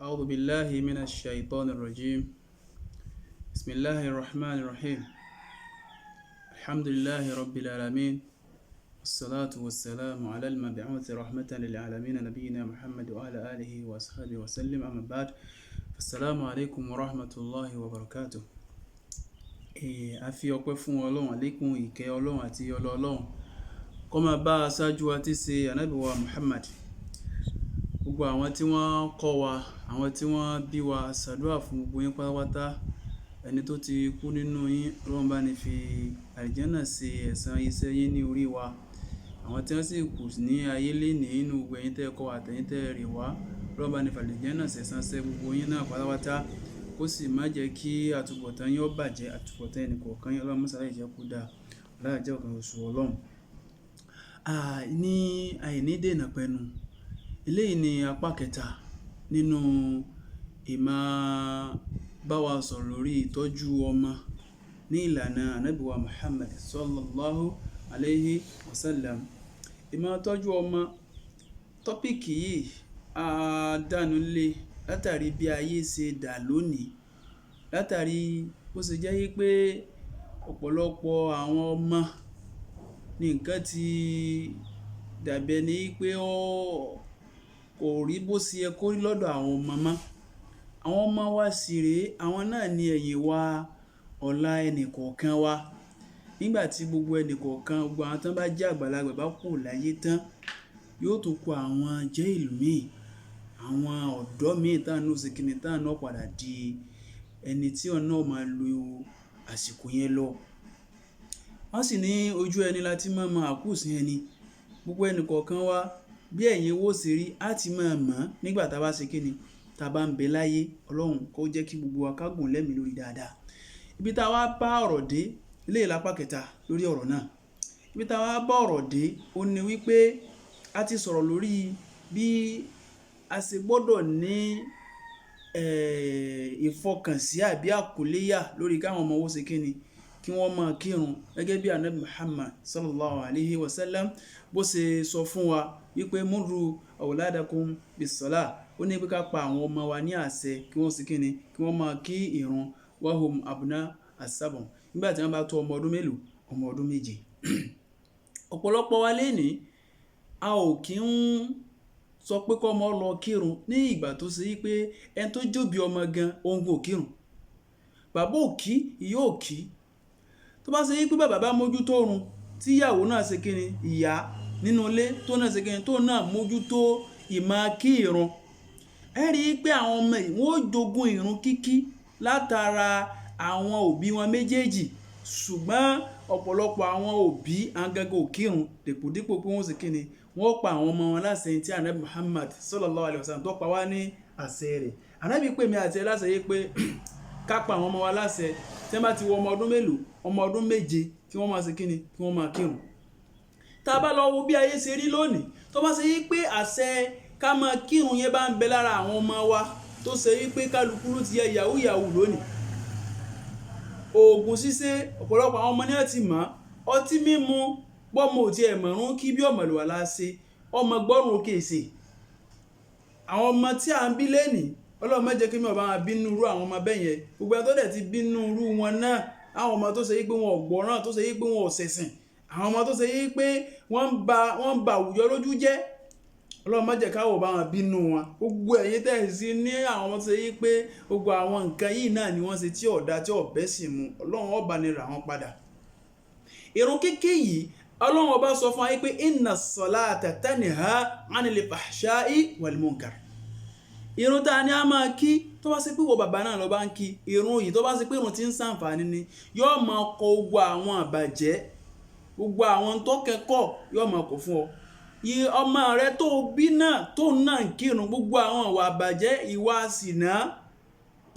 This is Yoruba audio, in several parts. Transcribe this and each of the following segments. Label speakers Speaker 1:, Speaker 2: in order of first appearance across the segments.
Speaker 1: أعوذ بالله من الشيطان الرجيم. بسم الله الرحمن الرحيم. الحمد لله رب العالمين، والصلاة والسلام على المبعوث رحمة للعالمين نبينا محمد وعلى آله وأصحابه وسلم. أما بعد، السلام عليكم ورحمة الله وبركاته. A fi ọpẹ́ fún Ọlọ́run, àlékún ìkẹ́ Ọlọ́run àti ọlá Ọlọ́run kó máa bá aṣáájú wa tí ṣe Ànábì wa Muhammad, gbogbo àwọn tí wọ́n kọ́ wa, àwọn tí wọ́n bí wa, ṣàdúrà fún gbogbo yín pátápátá. Ẹni tó ti kú nínú yín, Ọlọ́run bá ní fi àlìjánà ṣe ẹ̀san iṣẹ́ yín ní orí wa. Àwọn tí wọ́n sì kù ní ayé lénìí nínú gbogbo ẹ̀yin tẹ́ kọ́ àtẹ̀yin tẹ́ rè wá, Ọlọ́run bá ní fi àlìjánà ṣe ẹ̀san ṣe gbogbo yín náà pátápátá. Kó sì má jẹ́ kí àtúbọ̀tán yín ó bàjẹ́, àtúbọ̀tán ẹnì kọ̀ọ̀kan yín Ọlọ́run mọ́sálá ìjẹ́ kú dáa, Ọlọ́run jẹ́ ọ̀kan oṣù Ọlọ́run. Ní àìní dènà pẹ̀nu, eléyìí ni apá kẹta nínú ìmọ̀ bá wa sọ̀rọ̀ lórí ìtọ́jú ọmọ ní ìlànà Ànábì wa Muhammad sallallahu alayhi wa sallam. Ìmọ̀ tọ́jú ọmọ, tọ́píkì yìí a dánu lé látàrí bí ayé ṣe dà lónìí, látàrí bó ṣe jẹ́ pé ọ̀pọ̀lọpọ̀ àwọn ọmọ ní nǹkan ti dàbí ẹni pé kò rí bó ṣe yẹ kó rí lọ́dọ̀ àwọn ọmọ mọ́. Àwọn ọmọ wa sì rèé, àwọn náà ni ẹ̀yìn wa ọ̀la ẹnì kọ̀ọ̀kan wa. Nígbà tí gbogbo ẹnì kọ̀ọ̀kan, gbogbo àwọn tán bá jẹ́ àgbàlagbà bá kù láyé tán, yóò tún kù àwọn jẹ́ ìlú míì, àwọn ọ̀dọ́ míì táwọn náà ṣe kíni, táwọn náà padà di ẹni tí ọ̀nà máa lo àsìkò yẹn lọ. Wọ́n sì ní ojú ẹni láti máa àkúùsí ẹni. Gbogbo ẹnì kọ̀ọ̀kan wa bí ẹ̀yin owó ṣe rí á ti máa mọ̀ nígbà tá a bá ṣe kíni, tá a bá ń bẹ láyé. Ọlọ́run kó jẹ́ kí gbogbo wa ká gùn lẹ́mìí lórí dáadáa. Ibi tá a wá bá ọ̀rọ̀ dé, eléyìí lápá kẹta lórí ọ̀rọ̀ náà. Ibi tá a wá bá ọ̀rọ̀ dé, ó ní wípé a ti sọ̀rọ̀ lórí bí a ṣe gbọ́dọ̀ ní ìfọkànsí àbí àkúléyà lórí káwọn ọmọ owó ṣe kíni, kí wọ́n máa kírun gẹ́gẹ́ bí Ànábì Muhammad sallallahu alayhi wa sallam bó ṣe sọ fún wa wípé murru awladakum bis-salah. Ó ní pé ká pa àwọn ọmọ wa ní àṣẹ kí wọ́n ṣe kíni, kí wọ́n máa kí ìrun wahum abna as-sab'un. Nígbà tí wọ́n bá tó ọmọ ọdún mélòó? Ọmọ ọdún méje. Ọ̀pọ̀lọpọ̀ wa lénìí, a ò kí ń sọ pé kọ́ ọmọ lọ kírun ní ìgbà tó ṣe wípé ẹni tó jóbi ọmọ gan òun kò kírun. Bàbá ò kí, ìyá ò kí. Tó bá ṣe wípé bàbá bá mójútó oorun, tí ìyàwó náà ṣe kíni, ìyá nínú ilé tó náà ṣe kíni, tó náà mójútó ìmọ̀ kí ìrun, ẹ rí i pé àwọn ọmọ yìí wọ́n ó jogún ìrun kíkí látara àwọn òbí wọn méjèèjì. Ṣùgbọ́n ọ̀pọ̀lọpọ̀ àwọn òbí àgàgà ò kírun, dèpòdípò pé wọ́n ṣe kíni, wọ́n pa àwọn ọmọ wọn láṣẹ tí Ànábì Muhammad sallallahu alayhi wa sallam tó pa wá ní àṣẹ rẹ̀. Ànábì pè mí àti ẹ láṣẹ yìí pé ká pa àwọn ọmọ wa láṣẹ tí wọ́n bá ti wọ ọmọ ọdún mélòó? Ọmọ ọdún méje, kí wọ́n máa ṣe kíni, kí wọ́n máa kírun. Tá a bá lọ wo bí ayé ṣe rí lónìí, tó bá ṣe yí pé àṣẹ ká máa kírun yẹn bá ń bẹ lára àwọn ọmọ wa, tó ṣe yí pé kálukú ló ti yẹ yahoo lónìí. Oògùn ṣíṣe, ọ̀pọ̀lọpọ̀ àwọn ọmọ náà ti mọ̀. Ọtí mímu, bọ́mọ ò tiẹ̀ mọ̀rún kí bí ọmọ ìlúwà láṣẹ, ọmọ gbọ́rùn òkè ṣe. Àwọn ọmọ tí à ń bí lénìí, Ọlọ́run má jẹ́ kí mi ọba máa bínú irú àwọn ọmọ bẹ́ẹ̀ yẹn. Gbogbo ẹni tó dẹ̀ ti bínú irú wọn náà, àwọn ọmọ tó ṣe yí pé wọn ò gbọ́ràn, tó ṣe yí pé wọn ò ṣẹ̀sìn, àwọn ọmọ tó ṣe yí pé wọ́n ń ba àwùjọ lójú jẹ́, Ọlọ́run má jẹ́ káwọ̀ bá wọn bínú wọn. Gbogbo ẹ̀yin tẹ̀ sí ní àwọn ọmọ tó ṣe yí pé gbogbo àwọn nǹkan yìí náà ni wọ́n ṣe tí ọ̀dà tí ọ̀bẹ sì mú, Ọlọ́run ó bá ni rà wọ́n padà. Ìrun kíkí yìí, Ọlọ́run ọba sọ fún wa pé inna as-salata tanha 'anil fahsha'i wal munkar. Ìrun tá a ní a máa kí, tó bá ṣe pé wọ bàbá náà lọ bá ń kí ìrun yìí, tó bá ṣe pé ìrun tí ń ṣàǹfààní ni, yóò máa kọ gbogbo àwọn àbàjẹ́, gbogbo àwọn tó kẹ́kọ̀ọ́ yóò máa kọ fún ọ. Ọmọ rẹ tó bí náà tó náà ń kírun, gbogbo àwọn ìwà àbàjẹ́, ìwà ṣìnà,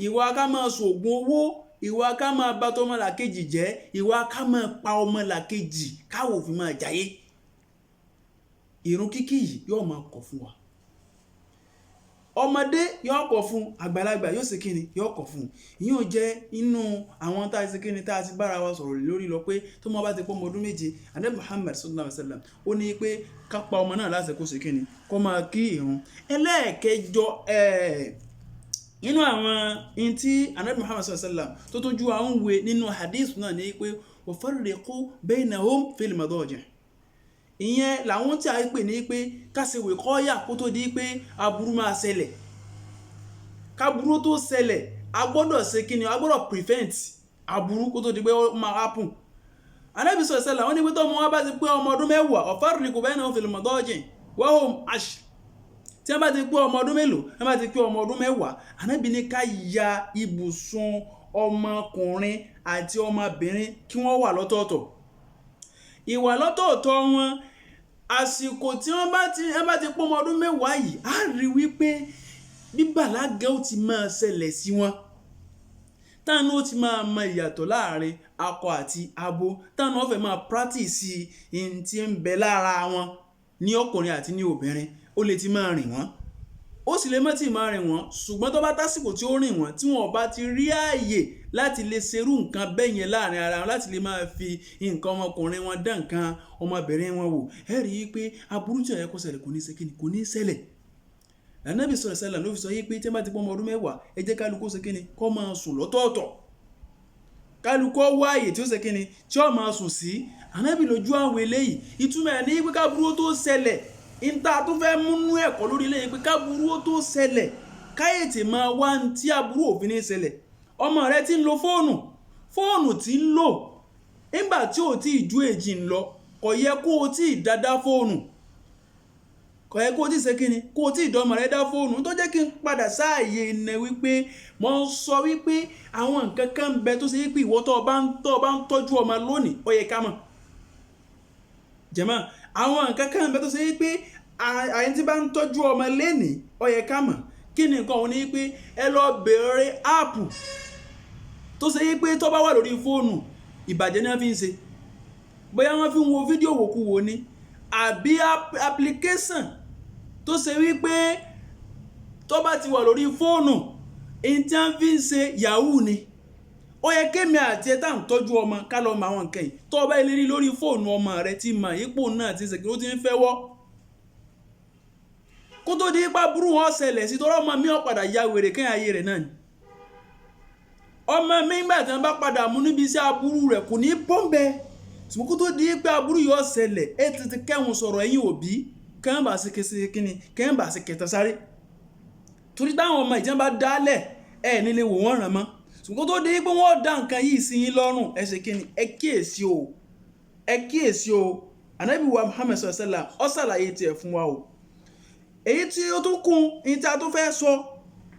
Speaker 1: ìwà ká máa ṣògùn owó, ìwà ká máa bà tọmọlàkejì jẹ́, ìwà ká máa pa ọmọlàkejì káwò fi máa jayé. Ìrun kíkí yìí yóò máa kọ fún wa. Ọmọdé yóò kọ fún, àgbàlagbà yóò ṣe kíni, yóò kọ fún. Ìyẹn ò jẹ́ inú àwọn tá a ṣe kíni, tá a ti bára wa sọ̀rọ̀ lórí lọ pé tó mọ́ bá ti pọ́ ọmọ ọdún méje, Ànábì Muhammad sallallahu alayhi wa sallam ó ní pé ká pa ọmọ náà láṣẹ kó ṣe kíni, kó máa kí ìrun. Ẹlẹ́ẹ̀kẹjọ inú àwọn in tí Ànábì Muhammad sallallahu alaihi wasallam tó tún ju àwọn wé nínú hadith náà ní pé wa farriqu baynahum fil madaji'. Ìyẹn làwọn tí a pè ní pé ká ṣe wìkọ́yà kó tó di pé aburú máa ṣẹlẹ̀. Káburú tó ṣẹlẹ̀ a gbọ́dọ̀ ṣe kíni, a gbọ́dọ̀ prevent aburú kó tó di pé ó máa happen. Ànábì sallallahu alaihi wasallam wọ́n ní pé tó ọmọ wa bá ti pé ọmọ ọdún 10 wa farriqu baynahum fil madaji' wa hum 10. Tí wọ́n bá ti pé ọmọ ọdún mélòó, wọ́n bá ti pé ọmọ ọdún 10, Ànábì ní ká ya ibùsùn ọmọkùnrin àti ọmọbìnrin kí wọ́n wà lọ́tọ̀ọ̀tọ̀. Ìwà lọ́tọ̀ọ̀tọ̀ wọn àsìkò tí wọ́n bá ti pé ọmọ ọdún 10 yìí, a rí wípé bíbàlágà ó ti máa ṣẹlẹ̀ sí wọn. Táwọn ó ti máa mọ ìyàtọ̀ láàrin akọ àti abo, táwọn ó fẹ́ máa practice in tí ń bẹ lára wọn ní ọkùnrin àti ní obìnrin. Ó lè ti máa rìn wọ́n, ó sì lè má ti máa rìn wọ́n, ṣùgbọ́n tó bá tásìkò tí ó rìn wọ́n tí wọ́n bá ti rí ààyè láti lè ṣerú nǹkan bẹ́ẹ̀ yẹn láàrin ara wọn, láti lè máa fi nǹkan ọmọkùnrin wọn dán nǹkan ọmọbìnrin wọn wò, ẹ rí i pé aburú tí ó yẹ kó ṣẹlẹ̀ kò ní ṣe kíni, kò ní ṣẹlẹ̀. Ànábì sallallahu alaihi wasallam ló fi sọ yìí pé tí wọ́n bá ti pọ́ ọmọ ọdún 10, ẹ jẹ́ kálukú ṣe kíni, kó máa sùn lọ́tọ̀ọ̀tọ̀. Kálukú wá ààyè tí ó ṣe kíni, tí ó máa sùn sí. Ànábì lójú àwọn eléyìí ìtumọ̀ ẹ̀ ní pé káburú tó ṣẹlẹ̀, ìta tó fẹ́ múnú ẹ̀kọ́ lórí ilé pé káburú ó tó ṣẹlẹ̀, káyètè máa wá tí aburú òfin ní ṣẹlẹ̀. Ọmọ rẹ tí ń lo fóònù tí ń lò nígbà tí ò tí ì ju èjì ń lọ, kò yẹ kó o tí ì dáadáa fóònù, kò yẹ kó o tí ì ṣe kíni, kó o tí ì dọ́mọ rẹ dá fóònù. tó jẹ́ kí n padà sáàyè iná wípé mo ń sọ wípé àwọn nǹkan kan ń bẹ tó ṣe wípé ìwọ tó bá ń tọ́jú ọmọ lónìí ó yẹ ká mọ̀. Jàmáà, àwọn nǹkan kan ń bẹ tó ṣe wípé àyè tí bá ń tọ́jú ọmọ lénìí ó yẹ ká mọ̀. Kí ni nǹkan òun ni pé ẹ lọ bẹ̀rẹ̀ áàpù tó ṣe wípé tó bá wà lórí fóònù ìbàjẹ́ ni wọ́n fi ń ṣe, bóyá wọ́n fi ń wo fídíò wòkúwò ni, àbí application tó ṣe wípé tó bá ti wà lórí fóònù èyí tí wọ́n fi ń ṣe yahoo ni. Ó yẹ kémi àti ẹ tá ń tọ́jú ọmọ ká lọ mọ àwọn nǹkan yìí. Tó bá ilé rí lórí fóònù ọmọ rẹ ti mọ ipò náà ti ṣe kí ó ti ń fẹ́ wọ́, kó tó di ipá burú wọn ṣẹlẹ̀ sí, tọ́rọ ọmọ mi ó padà ya wèrè kẹ́yìn ayé rẹ̀ náà ni. Ọmọ mi nígbà tí wọ́n bá padà mú níbi iṣẹ́ aburú rẹ̀ kò ní bọ́m̀bẹ́, ṣùgbọ́n kó tó di ipá aburú yóò ṣẹlẹ̀ ẹ tètè kẹ́hùn sọ̀rọ̀ ẹ̀yin òbí kẹ́hìn bá ṣe kése kíni, kẹ́hìn bá ṣe kẹta sáré. Torí táwọn ọmọ ìjẹun bá dálẹ̀ ẹ nílé wò wọ́n ràn mọ́, ṣùgbọ́n tó di ipá wọ́n dá nǹkan yìí sí yín lọ́rùn, ẹ ṣe kíni, ẹ kíyèsí o. Ànábì wa Muhammad sallallahu alaihi wasallam ó ṣàlàyé tiẹ̀ fún wa o. Èyí tí ó tún kún ní tí a tó fẹ́ sọ,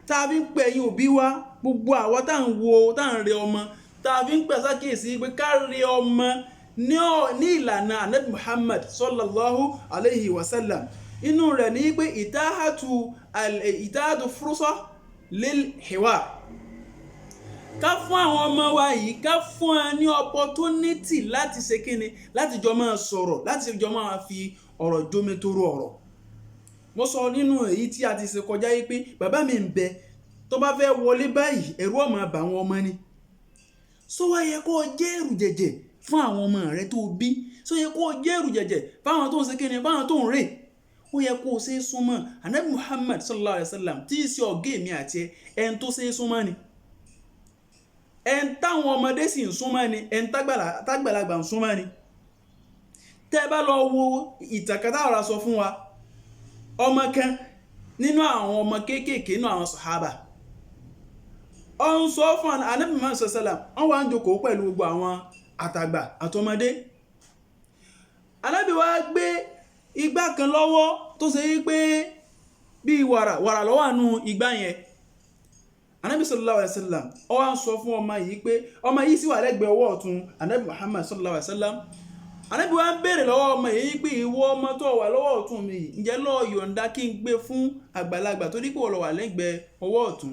Speaker 1: tá a fi ń pè ẹ̀yin òbí wa, gbogbo àwa tá ń rẹ ọmọ, tá a fi ń pè sákèsí pé ká rẹ ọmọ ní ìlànà Ànábì Muhammad sallallahu alaihi wasallam. Inú rẹ̀ ní pé ìtàhàtù fursa lil hiwar. Ká fún àwọn ọmọ wa yìí, ká fún ẹ ní opportunity láti ṣe kíni, láti jọ máa sọ̀rọ̀, láti jọ máa fi ọ̀rọ̀ jómitóró ọ̀rọ̀. Mo sọ nínú èyí tí a ti ṣe kọjá yìí pé bàbá mi ń bẹ tó bá fẹ́ wọlé báyìí ẹ̀rù ó máa bà àwọn ọmọ ni. Só wá yẹ kó jẹ́ ẹ̀rù jẹ̀jẹ̀ fún àwọn ọmọ rẹ tó bí, só yẹ kó jẹ́ ẹ̀rù jẹ̀jẹ̀ fáwọn tó ń ṣe kíni, fáwọn tó ń rè. Ó yẹ kó ṣe súnmọ́ Ànábì Muhammad sallallahu alaihi wasallam tí í ṣe ọ̀gá èmi àti ẹn tó ṣe súnmọ́ ni, ẹn táwọn ọmọdé sì ń súnmọ́ ni, ẹn tágbàlagbà ń súnmọ́ ni. Tẹ́ bá lọ wo ìtàkàtà ọ̀rọ̀ sọ fún wa, ọmọ kan nínú àwọn ọmọ kéékèèké nínú àwọn sàhábà ó ń sọ fún Ànábì Muhammad sallallahu alaihi wasallam, wọ́n wá ń jókòó pẹ̀lú gbogbo àwọn àtàgbà àtọmọdé. Ànábì wá gbé igbá kan lọ́wọ́ tó ṣe wípé bí wàrà ló wà nínú igbá yẹn. Ànábì sallallahu alaihi wasallam ó wá ń sọ fún ọmọ yìí pé ọmọ yìí sì wà lẹ́gbẹ̀ẹ́ ọwọ́ ọ̀tún Ànábì Muhammad sallallahu alaihi wasallam. Ànábì wá ń béèrè lọ́wọ́ ọmọ yìí pé ìwọ ọmọ tó wà lọ́wọ́ ọ̀tún mi yìí, ǹjẹ́ ló yọ̀ǹda kí n gbé fún àgbàlagbà tó dípò ló wà lẹ́gbẹ̀ẹ́ ọwọ́ ọ̀tún?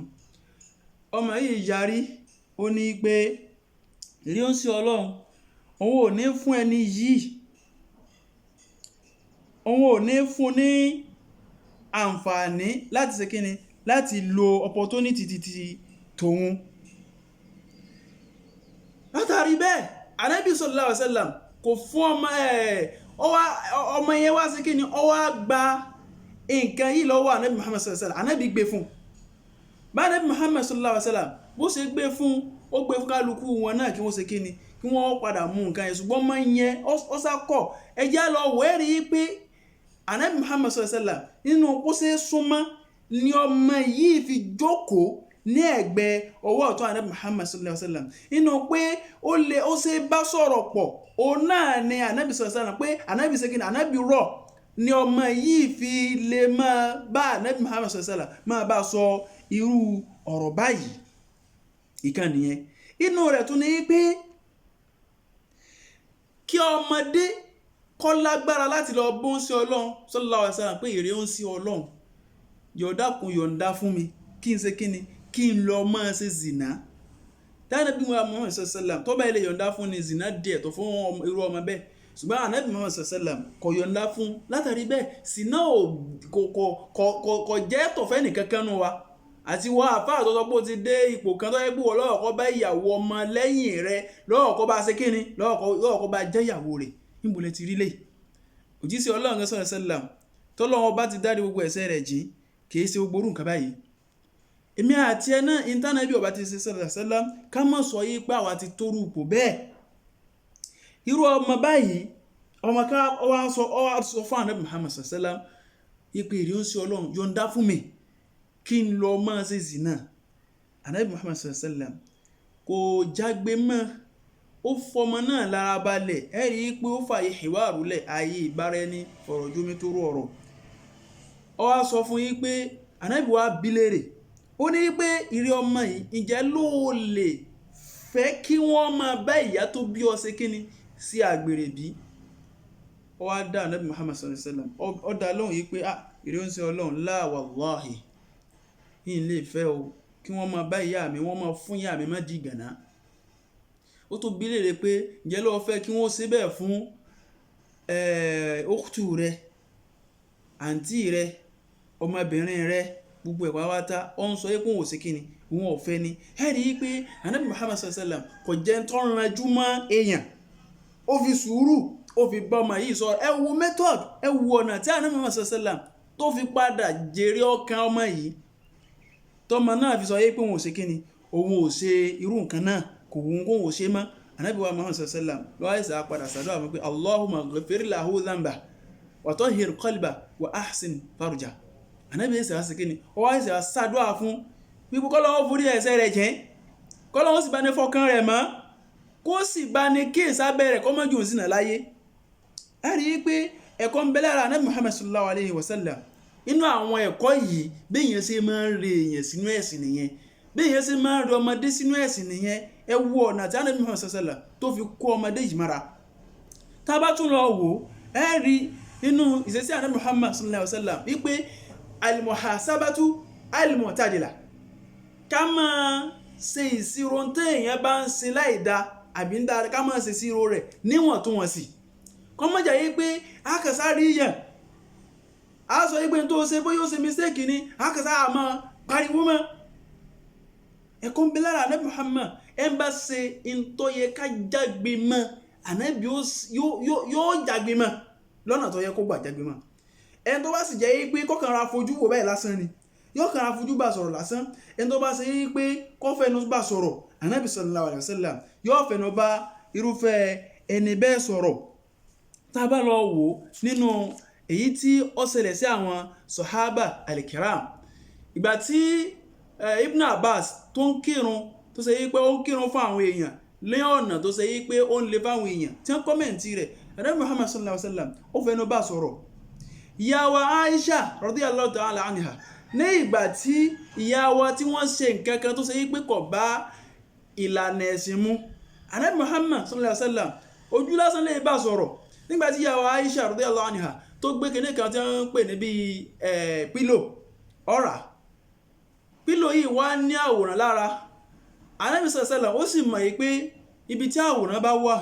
Speaker 1: Ọmọ yìí yarí, ó ní pé rí ó ń sí Ọlọ́run, òun ò ní fún ẹni yìí, òun ò ní fún ní àǹfààní láti ṣe kíni, láti lo opportunity titi tòun. Látàrí bẹ́ẹ̀ Ànábì sallallahu alaihi wasallam kò fún ọmọ yẹn wá sí kíni, ó wá gba nǹkan yìí lọ́wọ́ Ànábì Muhammad sallallahu alaihi wasallam. Ànábì gbé fún, bá Ànábì Muhammad sallallahu alaihi wasallam bó ṣe gbé fún kálukú wọn náà kí wọ́n ṣe kíni kí wọ́n padà mú nǹkan yẹn ṣùgbọ́n mọ́ yẹn ó sákọ̀ ẹjẹ́ lọ wẹ́rí pé Ànábì Muhammad sallallahu alaihi wasallam nínú kó ṣe súnmọ́ ni ọmọ yìí fi jókòó ní ẹ̀gbẹ́ ọwọ́ ọ̀tún Ànábì Muhammad sallallahu alaihi wasallam nínú pé ó ṣe bá sọ̀rọ̀ pọ̀ òun náà ni Ànábì sallallahu alaihi wasallam pé Ànábì ṣe kíni Ànábì rọ̀ ni ọmọ yìí fi lè máa bá Ànábì Muhammad sallallahu alaihi wasallam máa bá sọ irú ọ̀rọ̀ báyìí ìkan nìyẹn. Inú rẹ̀ tún ní pé kí ọmọdé kọ́ lágbára láti lọ bó ń sí Ọlọ́run sallallahu alaihi wasallam pé èrè ó ń sí Ọlọ́run yọ̀ǹda fún mi kí n ṣe kíni kí n lọ máa ṣe zìnà dáadáa bí Muhammad sallallahu alaihi wasallam tó bá ilé yọ̀ǹda fún ni zìnà díẹ̀ tó fún irú ọmọ bẹ́ẹ̀ ṣùgbọ́n Ànábì Muhammad sallallahu alaihi wasallam kò yọ̀ǹda fún látàrí bẹ́ẹ̀ zìnà kò jẹ́ tọ̀fẹ́ nìkankan nù wa àti wọ́n àfáà tó sọ pé ó ti dé ipò kan tó yẹ pé wọ́n lọ́ọ̀kọ́ bá ìyàwó ọmọ lẹ́yìn rẹ̀ lọ́ọ̀kọ́ bá ṣe kíni lọ́ọ̀kọ́ bá jẹ́ ìyàwó rẹ̀ níbo lẹ ti rí lè òjíṣẹ́ Ọlọ́run sallallahu alaihi wasallam tọ́lọ́wọ́n bá ti dárí gbogbo ẹ̀ṣẹ̀ rẹ̀ jìn kìí ṣe gbogbo orú nǹkan báyìí èmi àti ẹ náà ìntánẹ́bì ọba ti ṣe sallallahu alaihi wasallam ká mọ̀ sọ yí pé àwa ti tóru ipò bẹ́ẹ̀ irú ọmọ báyìí ọmọ ká ọwá sọ fún Ànábì Muhammad sallallahu alaihi wasallam yí pé èrè ó ń sí Ọlọ́run yọ̀ǹda fún mi kí n lọ máa ṣe zina Ànábì Muhammad sallallahu alaihi wasallam kò jágbe mọ́ ó fọmọ náà lára balẹ̀ ẹ rí i pé ó fààyè ìwárù lẹ̀ ààyè ìbára ẹni fọ̀rọ̀ jómi tó rú ọ̀rọ̀ ó wá sọ fún yín pé Ànábì wa bi léèrè ó ní pé ìrẹ́ ọmọ yìí ǹjẹ́ ló lè fẹ́ kí wọ́n máa bá ìyá tó bí ọ ṣe kíni sí àgbèrè bí ó wá dá Ànábì Muhammad sallallahu alaihi wasallam ó dá lóhùn yìí pé ìrẹ́ ń ṣe Ọlọ́run la wallahi yìí lè fẹ́ o kí wọ́n máa bá ìyá mi wọ́n máa fún ìyá mi má di gànà ó tó bi léèrè pé ǹjẹ́ ló fẹ́ kí wọ́n ṣe bẹ́ẹ̀ fún òkútù rẹ àǹtí rẹ ọmọbìnrin rẹ gbogbo ẹ̀wà wáta ó ń sọ pé òun ò sí kíni òun ò fẹ́ ni ẹ rí i pé Ànábì Muhammad sallallahu alaihi wasallam kò jẹ́ ń tọ́ranjú mọ́ èèyàn ó fi sùúrù ó fi bá ọmọ yìí sọ ẹ wo method ẹ wo ọ̀nà tí Ànábì Muhammad sallallahu alaihi wasallam tó fi padà jèrè ọkàn ọmọ yìí tọmọ náà fi sọ pé òun ò sí kíni òun ò ṣe irú nǹkan náà kò wọ́n kó wọ́n ṣe mọ́ Ànábì wa Muhammad sallallahu alaihi wasallam lọ́wọ́ ìsà padà sàdọ́ àwọn pé Allahumma ghfir lahu dhanba wa tahhir qalba wa ahsin farja Ànábì ìsà sí kíni ó wá ìsà sàdọ́ fún wípé kọ́lọ́wọ́ forí ẹ̀ṣẹ̀ rẹ̀ jẹ́ kọ́lọ́wọ́ sì bá ní fọkàn rẹ̀ mọ́ kó sì bá ní kí ìsábẹ̀rẹ̀ kọ́ mọ́jú òsìnà láyé a rí i pé ẹ̀kọ́ ń bẹ lára Ànábì Muhammad sallallahu alaihi wasallam inú àwọn ẹ̀kọ́ yìí béèyàn ṣe máa ń re èèyàn sínú ẹ̀sìn nìyẹn béèyàn ṣe máa ń re ọmọdé sínú ẹ̀sìn nìyẹn ẹ wo ọ̀nà tí Ànábì Muhammad sallallahu alaihi wasallam tó fi kó ọmọdé yìí mara tá a bá tún lọ wò ẹ rí inú ìṣesí Ànábì Muhammad sallallahu alaihi wasallam wípé al-muhasabatu al-mu'tadila ká máa ṣe ìṣirò téèyàn bá ń ṣe láìda àbí ń dára ká máa ṣe ìṣirò rẹ̀ níwọ̀ntúnwọ̀nsì kọ́ mọ́jà yí pé àkàsá rí yàn a sọ yí pé tó ṣe bóyá ó ṣe mistake ni àkàsá àmọ́ pariwo mọ́ ẹ̀kọ́ ń bẹ lára Ànábì Muhammad ẹ̀ ń bá ṣe ìtọ́yẹ ká jágbe mọ́ Ànábì yóò jágbe mọ́ lọ́nà tó yẹ kó gbà jágbe mọ́ ẹni tó bá sì jẹ́ yí pé kọ́kànra fojú wò báyìí lásán ni yóò kàn án fojú bá sọ̀rọ̀ lásán ẹni tó bá ṣe yí pé kọ́fẹ́nu bá sọ̀rọ̀ Ànábì sallallahu alaihi wasallam yóò fẹ́nu bá irúfẹ́ ẹni bẹ́ẹ̀ sọ̀rọ̀ tá a bá lọ wò nínú èyí tí ó ṣẹlẹ̀ sí àwọn sọ̀hábà al-kiram ìgbà tí Ibn Abbas tó ń kírun tó ṣe yí pé ó ń kírun fún àwọn èèyàn lé ọ̀nà tó ṣe yí pé ó ń le fáwọn èèyàn tí wọ́n kọ́mẹ̀ntì rẹ̀ Ànábì Muhammad sallallahu alaihi wasallam ó fẹ́nu bá sọ̀rọ̀ ìyá wa Aisha radiyallahu ta'ala anha ní ìgbà tí ìyá wa tí wọ́n ṣe nǹkan kan tó ṣe yí pé kò bá ìlànà ẹ̀sìn mu Ànábì Muhammad sallallahu alaihi wasallam ojú lásán lè bá sọ̀rọ̀ nígbà tí ìyá wa Aisha radiyallahu anha tó gbé kinní kan tí wọ́n ń pè ní bíi pílò ọ̀rà pílò yìí wá ní àwòrán lára Ànábì sallallahu alaihi wasallam ó sì mọ̀ yìí pé ibi tí àwòrán bá wà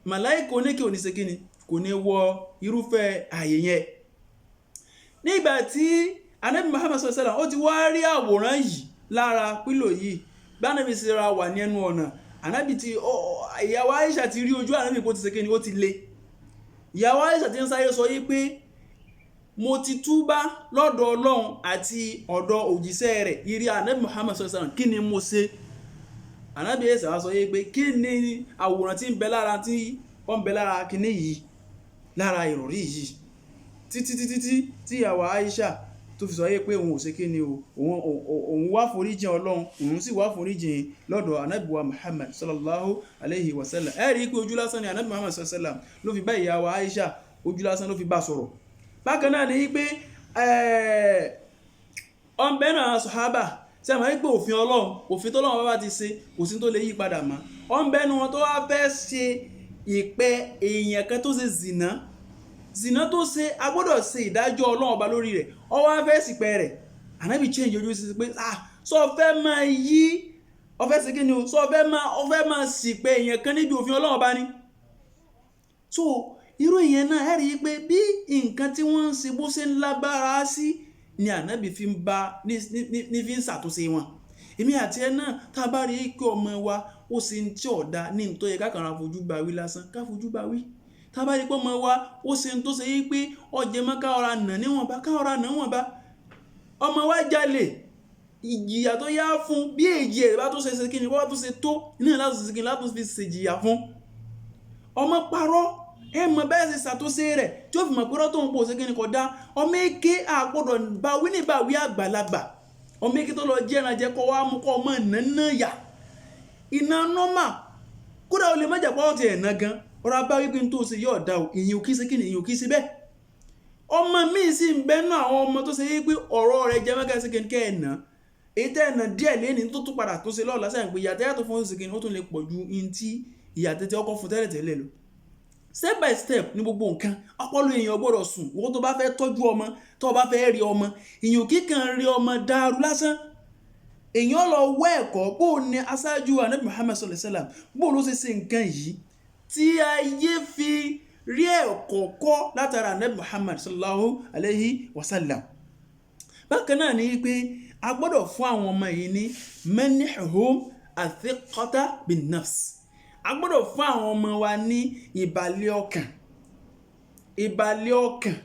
Speaker 1: màláìkà oníkè òní ṣe kíni kò ní wọ irúfẹ́ ààyè yẹn nígbà tí Ànábì Muhammad sallallahu alaihi wasallam ó ti wá rí àwòrán yìí lára pílò yìí bí Ànábì sì ra wà ní ẹnu ọ̀nà Ànábì tí ìyàwó Aisha ti rí ojú Ànábì kó ti ṣe kíni ó ti le ìyàwó Aisha ti ń sáyé sọ yí pé mo ti túbá lọ́dọ̀ Ọlọ́run àti ọ̀dọ̀ òjíṣẹ́ rẹ̀ ìrí ànábì Muhammad sallallahu alaihi wasallam kí ni mo ṣe ànábì ẹ̀sẹ̀ wá sọ yé pé kí ni àwòrán tí ń bẹ lára tí ó ń bẹ lára kíní yìí lára ìrọ̀rí yìí títí tí ìyàwó Aisha tó fi sọ yé pé òun ò ṣe kí ni òun wá foríjìn Ọlọ́run òun sì wá foríjìn lọ́dọ̀ ànábì wa Muhammad sallallahu alaihi wasallam ẹ rí pé ojú lásán ni ànábì Muhammad sallallahu alaihi wasallam ló fi bá ìyàwó Aisha ojú lásán ló fi bá sọ̀rọ̀ bákan náà ni pé ọ̀nbẹ́ náà sọ̀hábà tí a máa ń pè òfin Ọlọ́run òfin tó lọ́wọ́ bá ti ṣe kò sí tó lè yí padà mọ́ ọ̀nbẹ́ nu wọn tó wá fẹ́ ṣe ìpẹ́ èèyàn kan tó ṣe zìnà tó ṣe a gbọ́dọ̀ ṣe ìdájọ́ Ọlọ́run ọba lórí rẹ̀ ó wá fẹ́ ṣìpẹ̀ rẹ̀ ànábì change ojú sí pé sọ fẹ́ máa yí ọfẹ́ sí kí ni o sọ fẹ́ máa ṣìpẹ̀ èèyàn kan níbi òfin Ọlọ́run ọba ni so irú ìyẹn náà ẹ rí i pé bí nǹkan tí wọ́n ń ṣe bó ṣe ń lágbára sí ni ànábì fi ń bá ní fi ń ṣàtúnṣe wọn èmi àti ẹ náà tá a bá rí i pé ọmọ wa ó ṣe ń tí ọ̀dà ní nítorí yẹ kákan ra fojú bá wí lásán ká fojú bá wí tá a bá rí i pé ọmọ wa ó ṣe ń tó ṣe yí pé ọjẹ́ mọ́ ká ọ̀ra nà níwọ̀nba ká ọ̀ra nà níwọ̀nba ọmọ wa jalè ìjìyà tó yá fún bí èjì ẹ̀ bá tó ṣe ṣe kí ni bá tó ṣe tó ní láti ṣe kí ni láti fi ṣèjìyà fún ọmọ parọ́ ẹ mọ bẹ́ẹ̀ ṣe ṣàtúnṣe rẹ̀ tí ó fi mọ̀ pé rọ́tò ń pò ṣe kí ni kò dá ọmọ èké àgbọ̀dọ̀ báwí ní báwí àgbàlagbà ọmọ èké tó lọ jẹ́ ẹran jẹ́ kọ́ wá mú kọ́ ọmọ ìnáná yà iná nọ́mà kódà ó lè má jàpá ọ̀tí ẹ̀nà gan ọ̀rọ̀ abáwí pé n tó ṣe yóò dá o ìyìn òkí ṣe kí ni ìyìn òkí ṣe bẹ́ẹ̀ ọmọ míì sì ń bẹ́ náà àwọn ọmọ tó ṣe yí pé ọ̀rọ̀ rẹ̀ jẹ́ mẹ́kà ṣe kí ni kẹ́ ẹ̀nà èyí tẹ́ ẹ̀nà díẹ̀ lẹ́ni tó tún padà tó ṣe lọ́ọ̀lá sáyẹn pé ìyàtẹ́ yàtọ̀ fún ṣe kí ni ó tún lè pọ̀ ju in tí ìyàtẹ́ tí ọkọ̀ fún tẹ́lẹ̀ lọ step by step ní gbogbo nǹkan ọpọlọ èèyàn gbọ́dọ̀ sùn wọ́n tó bá fẹ́ tọ́jú ọmọ tó bá fẹ́ rí ọmọ èèyàn kíkan rí ọmọ dàrú lásán èèyàn lọ wọ ẹ̀kọ́ bó ní aṣáájú ànábì Muhammad sallallahu alaihi wasallam bó ló ṣe nǹkan yìí tí ayé fi rí ẹ̀kọ́ kọ́ látara ànábì Muhammad sallallahu alaihi wasallam bákan náà ni pé a gbọ́dọ̀ fún àwọn ọmọ yìí ní manihum athiqata bin nafs a gbọ́dọ̀ fún àwọn ọmọ wa ní ìbàlẹ̀ ọkàn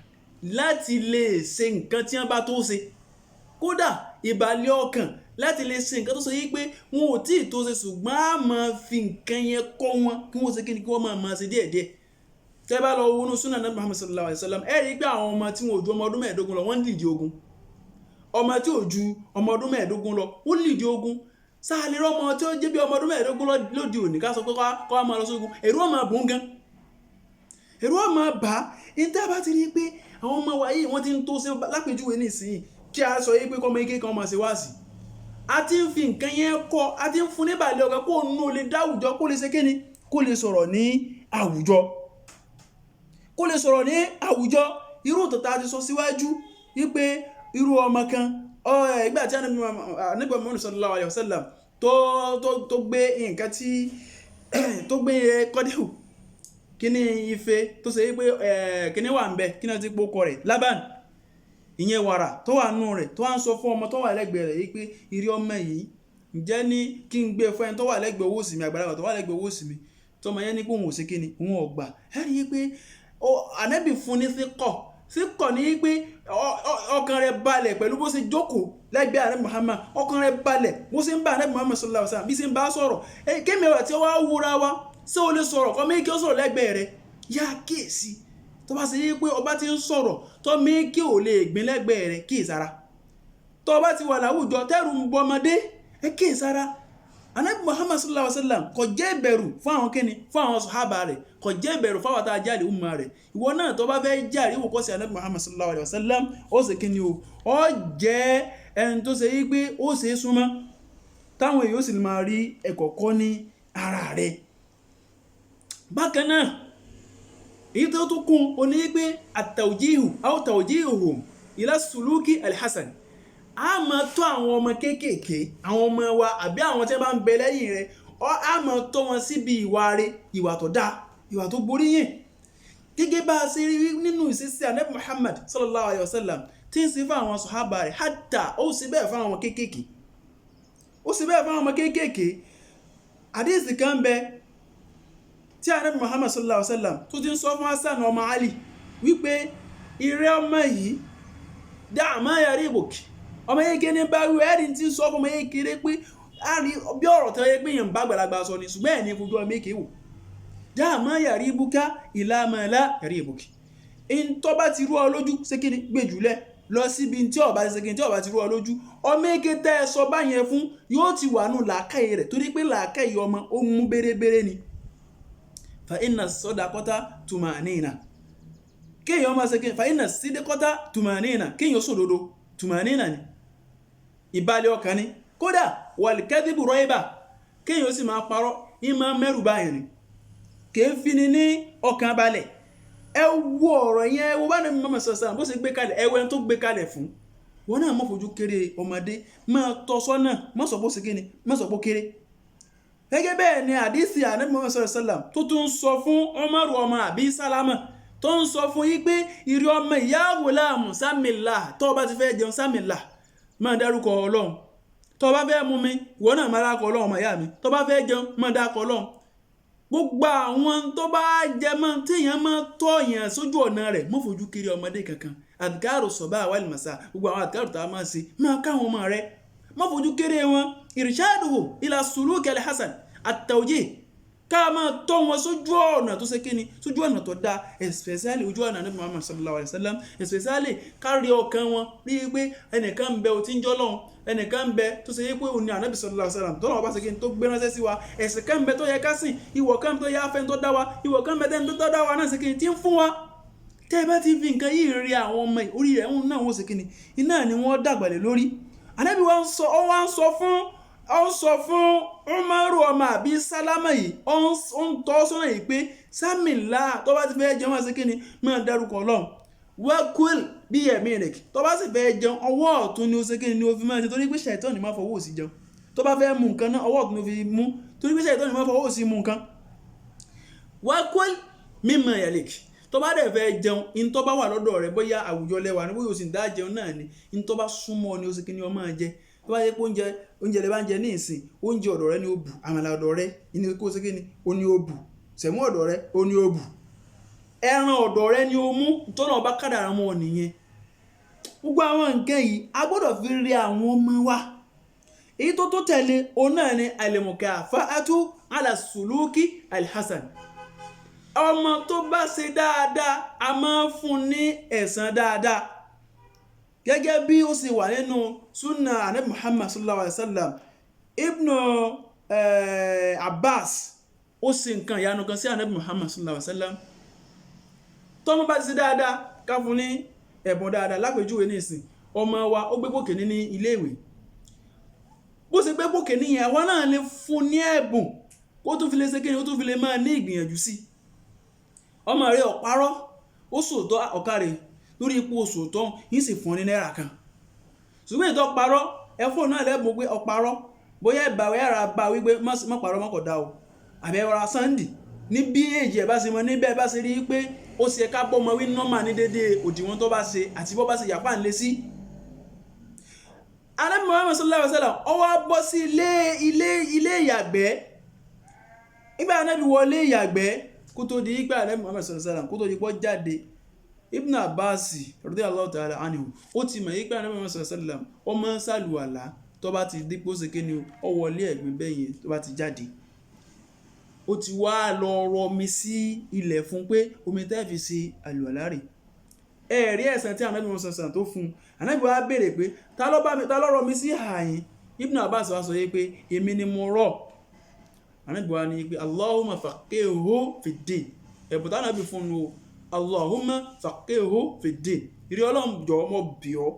Speaker 1: láti lè ṣe nǹkan tí wọ́n bá tó ṣe kódà ìbàlẹ̀ ọkàn láti lè ṣe nǹkan tó ṣe yí pé wọn ò tí ì tó ṣe ṣùgbọ́n a máa fi nǹkan yẹn kọ́ wọn kí wọ́n ṣe kí ni kí wọ́n máa ṣe díẹ̀díẹ̀ tẹ́ bá lọ wọnú súnà náà Muhammad sallallahu alaihi wasallam ẹ rí i pé àwọn ọmọ tí wọn ò ju ọmọ ọdún mẹ́ẹ̀ẹ́dógún lọ wọ́n ń lìdí ogun ọmọ tí ò ju ọmọ ọdún mẹ́ẹ̀ẹ́dógún lọ wọ́n lìdí ogun sáàlì rọmọ tí ó jẹ́ bí ọmọ ọdún mẹ́ẹ̀ẹ́dógún lóde òní ká sọ pé kọ́ máa lọ sógun èrò ọmọ bùn gan èrò ọmọ bá ìta bá ti rí pé àwọn ọmọ wa yìí wọ́n ti ń tó ṣe lápèjúwe nísìnyí kí a sọ yìí pé kọ́mọ ike kan máa ṣe wá sí a ti ń fi nǹkan yẹn kọ́ a ti ń fún níbàlẹ̀ ọ̀gá kó nù lè dá àwùjọ kó lè ṣe kíni kó lè sọ̀rọ̀ ní àwùjọ irú tọ́ta ti sọ síwájú wípé irú ọmọ kan ìgbà tí Ànábì Muhammad sallallahu alaihi wasallam tó gbé nǹkan tí tó gbé kọ́díhù kíní ife tó ṣe wípé kíní wà ń bẹ kíní ti pokọ rẹ̀ Laban ìyẹn wàrà tó wà nù rẹ̀ tó wà ń sọ fún ọmọ tó wà lẹ́gbẹ̀ẹ́ rẹ̀ wípé ìrí ọmọ yìí ǹjẹ́ ní kí n gbé fún ẹni tó wà lẹ́gbẹ̀ẹ́ owó sí mi àgbàlagbà tó wà lẹ́gbẹ̀ẹ́ owó sí mi tọmọ yẹn ní pé òun ò ṣe kíni òun ò gbà ẹ rí i pé Ànábì fún ní síkọ̀ ní pé ọkàn rẹ̀ balẹ̀ pẹ̀lú bó ṣe jókòó lẹ́gbẹ̀ẹ́ Ànábì Muhammad ọkàn rẹ̀ balẹ̀ bó ṣe ń bá Ànábì Muhammad sallallahu alaihi wasallam bí ṣe ń bá sọ̀rọ̀ kémi ọ̀rọ̀ tí ó wá wúra wa ṣé o lè sọ̀rọ̀ kọ́ méjì ó sọ̀rọ̀ lẹ́gbẹ̀ẹ́ rẹ̀ yá kíyèsí tó bá ṣe yí pé ọba ti ń sọ̀rọ̀ tó méjì ò lè gbin lẹ́gbẹ̀ẹ́ rẹ̀ kíyèsára tó bá ti wà láwùjọ tẹ́rù ń bọ ọmọdé kíyèsára Ànábì Muhammad sallallahu alaihi wasallam kò jẹ́ ìbẹ̀rù fún àwọn kíni fún àwọn sàhábà rẹ̀ kò jẹ́ ìbẹ̀rù fún àwọn tá a jáde umma rẹ̀ ìwọ náà tó bá fẹ́ jáde ìwò kọ́ sí Ànábì Muhammad sallallahu alaihi wasallam ó sì kíni o ó jẹ́ ẹni tó ṣe yí pé ó ṣe é súnmọ́ táwọn èèyàn sì máa rí ẹ̀kọ́ kọ́ ní ara rẹ̀ bákan náà èyí tó tún kún ó ní pé at-tawjihu aw tawjihuhum ila suluki al-hasan a máa tọ́ àwọn ọmọ kéékèèké àwọn ọmọ wa àbí àwọn tí wọ́n bá ń bẹ lẹ́yìn rẹ̀ a máa tọ́ wọn síbi ìwà rẹ̀ ìwà tó dáa ìwà tó boríyìn gẹ́gẹ́ bá a ṣe rí nínú ìṣesí Ànábì Muhammad sallallahu alaihi wasallam tí ń ṣe fún àwọn sàhábà rẹ̀ hatta ó sì bẹ́ẹ̀ fún àwọn ọmọ kéékèèké àdíìsì kan bẹ tí Ànábì Muhammad sallallahu alaihi wasallam tó ti ń sọ fún Hasan ọmọ Ali wípé ìrẹ́ ọmọ yìí dá ma yaribuk ọmọ yìí kí ní bá wí ẹ̀rí tí ń sọ fún ọmọ yìí kéré pé bí ọ̀rọ̀ tó yẹ pé yẹn bá gbàlagbà sọ ni ṣùgbọ́n ẹ̀ ní fojú ọmọ yìí kéwò dá ma yaribuka ila ma la yaribuk in tó bá ti rú ọ lójú ṣé kí ni gbé jùlẹ̀ lọ síbi tí ó bá ṣe kí ni tí ó bá ti rú ọ lójú ọmọ yìí tẹ́ ẹ sọ báyẹn fún yóò ti wà nù làákàyè rẹ̀ torí pé làákàyè ọmọ ó mú bérebére ni fa inna sadaqata tumanina kéèyàn máa ṣe kí fa inna sidqata tumanina kéèyàn sòdodo tumanina ni ìbálẹ̀ ọkàn ni kódà wal kadhibu rayba kéèyàn sì máa parọ́ ìmọ̀ mẹ́rù báyẹn ni kèé fi ni ní ọkàn balẹ̀ ẹ wo ọ̀rọ̀ yẹn wo bá ní Muhammad sallallahu alaihi wasallam bó ṣe gbé kalẹ̀ ẹwẹ́ tó gbé kalẹ̀ fún wọn náà mọ́ fojú kéré ọmọdé máa tọ́ sọ́nà má sọ bó ṣe kí ni má sọ bó kéré gẹ́gẹ́ bẹ́ẹ̀ ni àdísì Ànábì Muhammad sallallahu alaihi wasallam tó tún sọ fún Umaru ọmọ Abi Salama tó ń sọ fún yí pé ìrí ọmọ ìyá gùlámù sámìlá tó bá ti fẹ́ jẹun sámìlá máa dárúkọ Ọlọ́run tó bá fẹ́ mú mi ìwọ náà máa dákọ Ọlọ́run ọmọ ìyá mi tó bá fẹ́ jẹun máa dákọ Ọlọ́run gbogbo àwọn tó bá jẹ mọ́ téèyàn máa tọ́ èèyàn sójú ọ̀nà rẹ̀ mọ́ fojú kiri ọmọdé kankan àdìkárò sọ̀bá wal masa gbogbo àwọn àdìkárò tá a máa ṣe máa káwọn ọmọ rẹ̀ mọ́ fojú kiri wọn irshaduhum ila suluki al-hasan at-tawjih ká máa tọ́ wọn sójú ọ̀nà tó ṣe kíni sójú ọ̀nà tó dáa especially ojú ọ̀nà Ànábì Muhammad sallallahu alaihi wasallam especially kárí ọkàn wọn rí i pé ẹnìkan ń bẹ ò tí ń jọ́lọ́run ẹnìkan ń bẹ tó ṣe pé òun ni Ànábì sallallahu alaihi wasallam tọ́nà ọba ṣe kíni tó gbé ránṣẹ́ sí wa ẹ̀sìn kan ń bẹ tó yẹ ká sìn ìwọ̀ kan tó yẹ afẹ́ tó dá wa ìwọ̀ kan ń bẹ tẹ́ni tó dá wa náà ṣe kíni tí ń fún wa tẹ́ ẹ bá ti fi nǹkan yìí rí àwọn ọmọ orí rẹ̀ náà wọ́n ṣe kíni iná ni wọ́n dàgbàlẹ̀ lórí Ànábì wa ń sọ fún Umaru ọmọ Abi Salama yìí ó ń tọ́ sọ́nà yìí pé sámìlá tó bá ti fẹ́ jẹun wá sí kíni máa dárúkọ Ọlọ́run wákùl bí ẹ̀mí rẹ̀ tó bá sì fẹ́ jẹun ọwọ́ ọ̀tún ni ó ṣe kíni ni ó fi máa ṣe torí pé ṣàìtọ́ ni máa fọwọ́ òsì jẹun tó bá fẹ́ mú nǹkan náà ọwọ́ ọ̀tún ni ó fi mú torí pé ṣàìtọ́ ni máa fọwọ́ òsì mú nǹkan wákùl mimma yalik tó bá dẹ̀ fẹ́ jẹun in tó bá wà lọ́dọ̀ rẹ̀ bóyá àwùjọ lẹ́wà ní bóyá ó sì ń dá jẹun náà ni in tó bá súnmọ́ ni ó ṣe kíni ó máa jẹ tó bá yẹ pé oúnjẹ lè bá ń jẹ ní ìsìn oúnjẹ ọ̀dọ̀ rẹ ni ó bù àmàlà ọ̀dọ̀ rẹ ní kó ṣe kíni ó ní ó bù sẹ̀mú ọ̀dọ̀ rẹ ó ní ó bù ẹran ọ̀dọ̀ rẹ ni ó mú tó náà bá kádàrá mọ́ nìyẹn gbogbo àwọn nǹkan yìí a gbọ́dọ̀ fi rí àwọn ọmọ wa èyí tó tẹ̀lé òun náà ni al-mukafa'atu ala suluki al-hasan ọmọ tó bá ṣe dáadáa a máa fún ní ẹ̀san dáadáa gẹ́gẹ́ bí ó sì wà nínú súnà Ànábì Muhammad sallallahu alaihi wasallam Ibn Abbas ó sì nǹkan ìyanu kan sí Ànábì Muhammad sallallahu alaihi wasallam tọ́mọ bá ti ṣe dáadáa ká fún ní ẹ̀bùn dáadáa lápèjúwe ní ìsìn ọmọ wa ó gbé pòkè ní iléèwé bó ṣe gbé pòkè níyẹn àwọn náà lè fún ní ẹ̀bùn kó tún fi lè ṣe kíni ó tún fi lè máa ní ìgbìyànjú sí ọmọ rẹ̀ ọ̀parọ́ ó sòótọ́ ọ̀kàrẹ̀ lórí ipò sòótọ́ yìí sì fún ní náírà kan ṣùgbọ́n ìtọ́ parọ́ ẹ̀fọ́ náà lẹ́bùn pé ọ̀parọ́ bóyá ìbàwé ara bá wípé má parọ́ mọ́kọ̀ dá o àbẹ̀wòrán sáǹdì ní bí èjì ẹ̀ bá ṣe mọ níbẹ̀ bá ṣe rí pé ó ṣe ká bọ́ ọmọ wí nọ́mà ní dédé òdiwọ̀n tó bá ṣe àti bọ́ bá ṣe yàpá ń lé sí. Ànábì Muhammad sallallahu alaihi wasallam ó wá bọ́ sí ilé ìyàgbẹ́ nígbà Ànábì wọlé ìyàgbẹ́ kó tó di ìgbà Ànábì Muhammad sallallahu alaihi wasallam kó tó di pọ́ jáde Ibn Abbas radiyallahu ta'ala anhu ó ti mọ̀ ìgbà Ànábì Muhammad sallallahu alaihi wasallam ó máa ń ṣàlùwàlá tó bá ti dípò ṣe kí ni ó wọlé ẹ̀gbìn bẹ́yẹn tó bá ti jáde ó ti wá lọ rọmi sí ilẹ̀ fún pé omi tẹ́ fi ṣe àlùwàlá rẹ̀ ẹ̀rí ẹ̀san tí Ànábì Muhammad sallallahu alaihi wasallam tó fún Ànábì wá béèrè pé ta ló rọmi sí ààyìn Ibn Abbas wá sọ yé pé èmi ni mo rọ̀ Ànábì wá ní pé Allahumma faqihhu fid-din ẹ̀bùn táwọn Ànábì fún un Allahumma faqihhu fid-din ìrí Ọlọ́run jọ̀ọ́ mo bì ọ́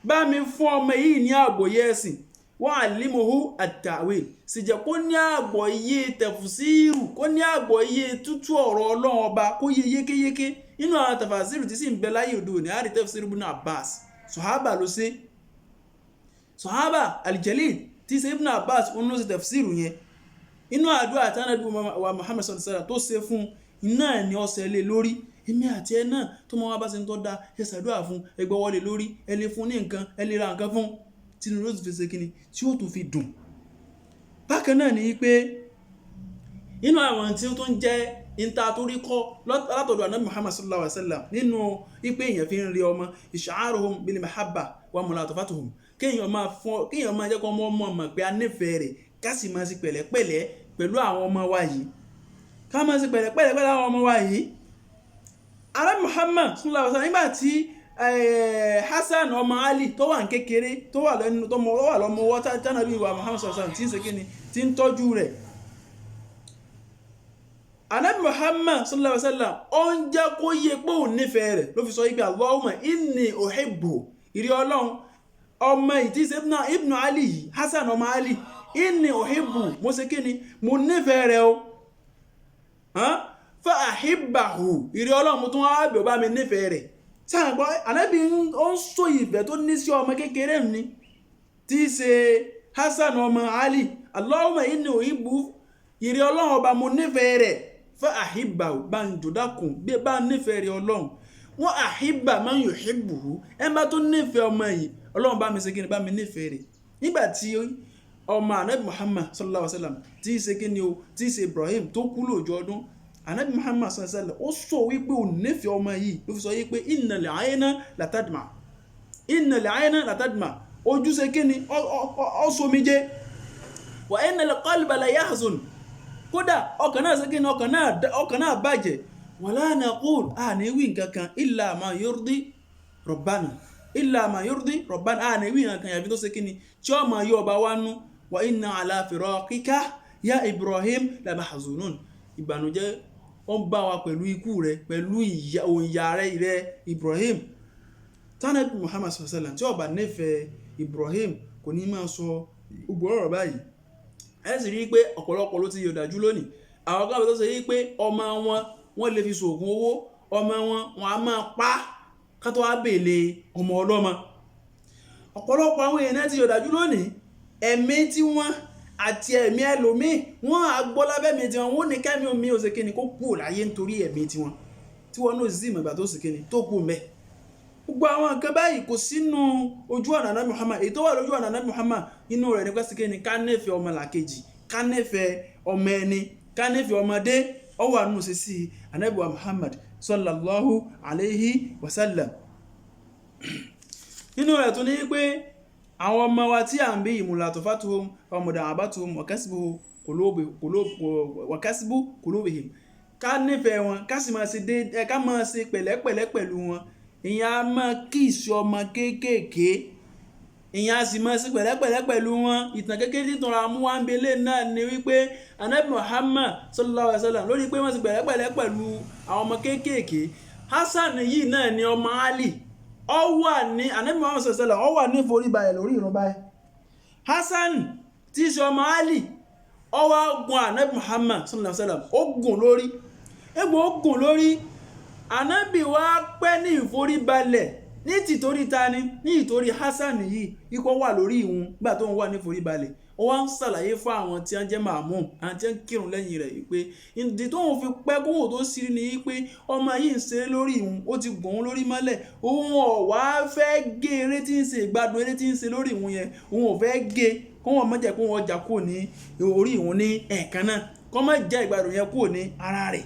Speaker 1: bá mi fún ọmọ yìí ní àgbọ́yé ẹ̀sìn wa allimuhu at-ta'wil sì jẹ́ kó ní àgbọ́yé tafsiru kó ní àgbọ́yé tútù ọ̀rọ̀ Ọlọ́run ọba kó yé yékéyéké nínú àwọn tafsiru tí sì ń bẹ láyé òde òní àrí tafsir Ibn Abbas sọ̀hábà ló ṣe sọ̀hábà al-jalil tí ṣe Ibn Abbas òun ló ṣe tafsiru yẹn inú àdúrà tí Ànábì wa Muhammad sallallahu alaihi wasallam tó ṣe fún iná ni ọ̀sẹ̀ lé lórí èmi àti ẹ náà tó mọ́ wá bá ṣe ń tọ́ da ẹ ṣàdúrà fún ẹgbẹ́ wọlé lórí ẹ lè fún ní nǹkan ẹ lè ra nǹkan fún tí ní rose fi ṣe kíni tí ó tún fi dùn bákan náà ni pé inú àwọn tí ó tún jẹ́ ìta torí kọ́ látọ̀dọ̀ Ànábì Muhammad sallallahu alaihi wasallam nínú ipe èèyàn fi ń rí ọmọ ish'aruhum bil mahabba wa mulatafatuhum kéèyàn máa jẹ́ kọ́ ọmọ pé a nífẹ̀ẹ́ rẹ̀ ká sì máa sí pẹ̀lẹ́pẹ̀lẹ́ pẹ̀lú àwọn ọmọ wa yìí ká máa sí pẹ̀lẹ́pẹ̀lẹ́ pẹ̀lú àwọn ọmọ wa yìí. Ànábì Muhammad sallallahu alaihi wasallam nígbà tí Hassan ọmọ Ali tó wà ní kékeré tó wà lọ́mọ ọwọ́ tánàbí wa Muhammad sallallahu alaihi wasallam tí ń ṣe kíni tí ń tọ́jú rẹ̀. Ànábì Muhammad sallallahu alaihi wasallam ó ń jẹ́ kó yé pé òun nífẹ̀ẹ́ rẹ̀ ló fi sọ wípé Allahumma inni uhibbu ìrí Ọlọ́run ọmọ ìtí ibn Ali yìí Hassan ọmọ Ali inni uhibbu mo ṣe kíni mo nífẹ̀ẹ́ rẹ̀ o fa ahibbahu ìrí Ọlọ́run mo tún wá bẹ̀ bá mi nífẹ̀ẹ́ rẹ̀ sáàgbọ́ Ànábì ó ń sọ ìfẹ́ tó ní sí ọmọ kékeré ní tí í ṣe Hassan ọmọ Ali Allahumma inni uhibbu ìrí Ọlọ́run ọba mo nífẹ̀ẹ́ rẹ̀ fa ahibbahu bá ń jòdákùn bí bá nífẹ̀ẹ́ rẹ̀ Ọlọ́run wọ́n ahibba man yuhibbuhu ẹ bá tó nífẹ̀ẹ́ ọmọ yìí Ọlọ́run bá mi ṣe kíni bá mi nífẹ̀ẹ́ rẹ̀ nígbà tí ọmọ Ànábì Muhammad sallallahu alaihi wasallam tí í ṣe kíni o tí í ṣe Ibrahim tó kú lóòjọ́ ọdún Ànábì Muhammad sallallahu alaihi wasallam ó sọ wípé ò nífẹ̀ẹ́ ọmọ yìí ló fi sọ wípé innal ayna latadma ojú ṣe kíni ó somijé wa innal qalba la yahzun kódà ọkàn náà ṣe kíni ọkàn náà bàjẹ́ wala naqul ní wí nǹkankan illa ma yurdi rabbana ní wí nǹkan yàfi tó ṣe kíni tí ó máa yọ ọba wá nú wa inna ala firaqika ya Ibrahim la mahzunun ìbànújẹ́ ó ń bá wa pẹ̀lú ikú rẹ̀ pẹ̀lú ìyà rẹ̀ Ibrahim. Tánàbí Muhammad sallallahu alaihi wasallam tí ó bá nífẹ̀ẹ́ Ibrahim kò ní máa sọ gbogbo ọ̀rọ̀ báyìí. ẹ sì rí pé ọ̀pọ̀lọpọ̀ ló ti yọ̀dájú lónìí àwọn kan tó ṣe yí pé ọmọ wọn lè fi ṣoògùn owó ọmọ wọn a máa pa ká tó wá bèèlè ọmọ ọlọ́mọ. ọ̀pọ̀lọpọ̀ àwọn èèyàn ti yọ̀dájú lónìí ẹ̀mí tí wọ́n àti ẹ̀mí ẹlòmíì wọ́n á gbọ́ lábẹ́mí tí wọ́n ní kẹ́mí omi ó ṣe kíni kó kú láyé nítorí ẹ̀mí tí wọ́n náà sì mọ̀ ìgbà tó ṣe kíni tó kú mẹ́. gbogbo àwọn nǹkan báyìí kò sínú ojú ọ̀nà Ànábì Muhammad èyí tó wà lójú ọ̀nà Ànábì Muhammad inú rẹ̀ nípa sí kíni ká nífẹ̀ẹ́ ọmọ làkejì ká nífẹ̀ẹ́ ọmọ ẹni ká nífẹ̀ẹ́ ọmọdé ó wà nù sí sí Ànábì Muhammad sallallahu alaihi wasallam. nínú rẹ̀ tó ní pé àwọn ọmọ wa tí à ń bí mulatafatuhum wa muda'abatuhum wa kasbu qulubihim ká nífẹ̀ẹ́ wọn ká sì máa ṣe pẹ̀lẹ́pẹ̀lẹ́ pẹ̀lú wọn ìyẹn a máa kíìsì ọmọ kéékèèké ìyẹn a sì máa ṣe pẹ̀lẹ́pẹ̀lẹ́ pẹ̀lú wọn. ìtàn kékeré tí tọ́ra mú wá ń belé náà ni wípé Ànábì Muhammad sallallahu alaihi wasallam lórí pé wọ́n ṣe pẹ̀lẹ́pẹ̀lẹ́ pẹ̀lú àwọn ọmọ kéékèèké. Hassan yìí náà ni ọmọ Ali ó wà ní Ànábì Muhammad sallallahu alaihi wasallam ó wà ní foríbalẹ̀ lórí ìrun báyìí. Hassan tí í ṣe ọmọ Ali ó wá gun Ànábì Muhammad sallallahu alaihi wasallam ó gùn lórí egbò ó gùn lórí Ànábì wá pẹ́ ní ìforíbalẹ̀ ní tìtorí tani ní ìtorí Hassan yìí ikọ́ wà lórí ìhun gbà tó ń wà ní ìforíbalẹ̀ ó wá ń ṣàlàyé fún àwọn tí wọ́n jẹ́ màmúm àwọn tí wọ́n kírun lẹ́yìn rẹ̀ wípé ìdí tó ń fi pẹ́ kóhùn tó sírí ni wípé ọmọ yìí ń ṣeré lórí ìhun ó ti gùn ún lórí mọ́lẹ̀ òun ò wá fẹ́ gé eré tí ń ṣe ìgbádùn eré tí ń ṣe lórí ìhun yẹn òun ò fẹ́ gé kó wọn má jẹ́ kó wọn jà kúrò ní orí ìhun ní ẹ̀ẹ̀kan náà kó má jẹ́ ìgbádùn yẹn kúrò ní ara rẹ̀.